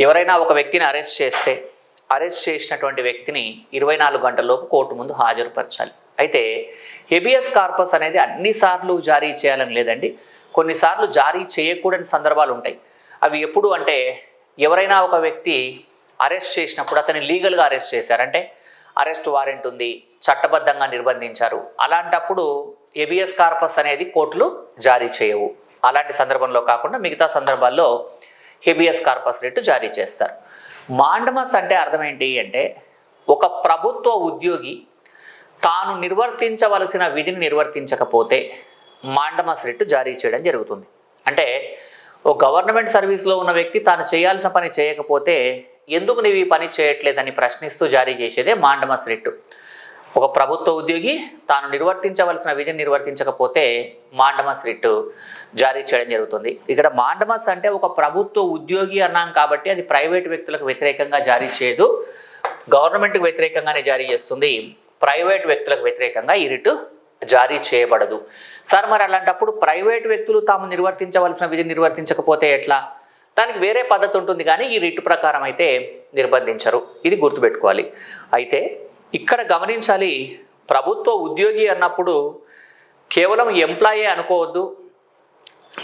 ఎవరైనా ఒక వ్యక్తిని అరెస్ట్ చేస్తే అరెస్ట్ చేసినటువంటి వ్యక్తిని 24 గంటల్లోపు కోర్టు ముందు హాజరుపరచాలి. అయితే హెబియస్ కార్పస్ అనేది అన్నిసార్లు జారీ చేయాలని లేదండి. కొన్నిసార్లు జారీ చేయకూడని సందర్భాలు ఉంటాయి. అవి ఎప్పుడు అంటే ఎవరైనా ఒక వ్యక్తి అరెస్ట్ చేసినప్పుడు అతన్ని లీగల్గా అరెస్ట్ చేశారు, అంటే అరెస్ట్ వారెంట్ ఉంది, చట్టబద్ధంగా నిర్బంధించారు. అలాంటప్పుడు హెబియస్ కార్పస్ అనేది కోర్టులు జారీ చేయవు. అలాంటి సందర్భంలో కాకుండా మిగతా సందర్భాల్లో హెబియస్ కార్పస్ రిట్ జారీ చేస్తారు. మాండమస్ అంటే అర్థం ఏంటి అంటే ఒక ప్రభుత్వ ఉద్యోగి తాను నిర్వర్తించవలసిన విధిని నిర్వర్తించకపోతే మాండమస్ రిట్ జారీ చేయడం జరుగుతుంది. అంటే ఒక గవర్నమెంట్ సర్వీస్లో ఉన్న వ్యక్తి తాను చేయాల్సిన పని చేయకపోతే ఎందుకు నీవు ఈ పని చేయట్లేదని ప్రశ్నిస్తూ జారీ చేసేదే మాండమస్ రిట్. ఒక ప్రభుత్వ ఉద్యోగి తాను నిర్వర్తించవలసిన విధిని నిర్వర్తించకపోతే మాండమస్ రిట్ జారీ చేయడం జరుగుతుంది. ఇక్కడ మాండమస్ అంటే ఒక ప్రభుత్వ ఉద్యోగి అన్నాం కాబట్టి అది ప్రైవేట్ వ్యక్తులకు వ్యతిరేకంగా జారీ చేయదు, గవర్నమెంట్కి వ్యతిరేకంగానే జారీ చేస్తుంది. ప్రైవేట్ వ్యక్తులకు వ్యతిరేకంగా ఈ రిట్ జారీ చేయబడదు. సార్ మరి అలాంటప్పుడు ప్రైవేట్ వ్యక్తులు తాము నిర్వర్తించవలసిన విధిని నిర్వర్తించకపోతే ఎట్లా? దానికి వేరే పద్ధతి ఉంటుంది, కానీ ఈ రిట్ ప్రకారం అయితే నిర్బంధించరు. ఇది గుర్తుపెట్టుకోవాలి. అయితే ఇక్కడ గమనించాలి, ప్రభుత్వ ఉద్యోగి అన్నప్పుడు కేవలం ఎంప్లాయీ అనుకోవద్దు.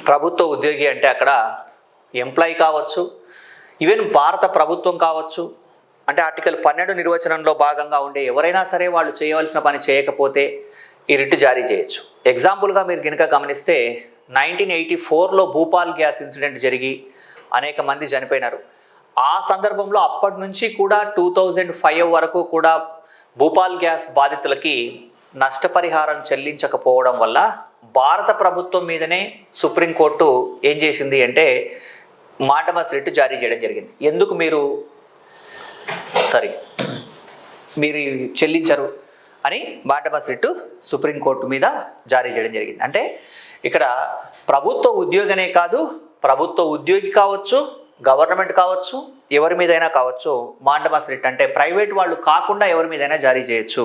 ప్రభుత్వ ఉద్యోగి అంటే అక్కడ ఎంప్లాయీ కావచ్చు, ఈవెన్ భారత ప్రభుత్వం కావచ్చు, అంటే ఆర్టికల్ 12 నిర్వచనంలో భాగంగా ఉండే ఎవరైనా సరే వాళ్ళు చేయవలసిన పని చేయకపోతే ఈ రిట్ జారీ చేయొచ్చు. ఎగ్జాంపుల్గా మీరు కనుక గమనిస్తే 1984లో భూపాల్ గ్యాస్ ఇన్సిడెంట్ జరిగి అనేక మంది చనిపోయినారు. ఆ సందర్భంలో అప్పటి నుంచి కూడా 2005 వరకు కూడా భూపాల్ గ్యాస్ బాధితులకి నష్టపరిహారం చెల్లించకపోవడం వల్ల భారత ప్రభుత్వం మీదనే సుప్రీంకోర్టు ఏం చేసింది అంటే మాండమస్ రిట్ జారీ చేయడం జరిగింది. ఎందుకు మీరు చెల్లించరు అని మాండమస్ రిట్ సుప్రీంకోర్టు మీద జారీ చేయడం జరిగింది. అంటే ఇక్కడ ప్రభుత్వ ఉద్యోగనే కాదు, ప్రభుత్వ ఉద్యోగి కావచ్చు, గవర్నమెంట్ కావచ్చు, ఎవరి మీదైనా కావచ్చు, మాండమస్ రిట్ అంటే ప్రైవేట్ వాళ్ళు కాకుండా ఎవరి మీదైనా జారీ చేయొచ్చు.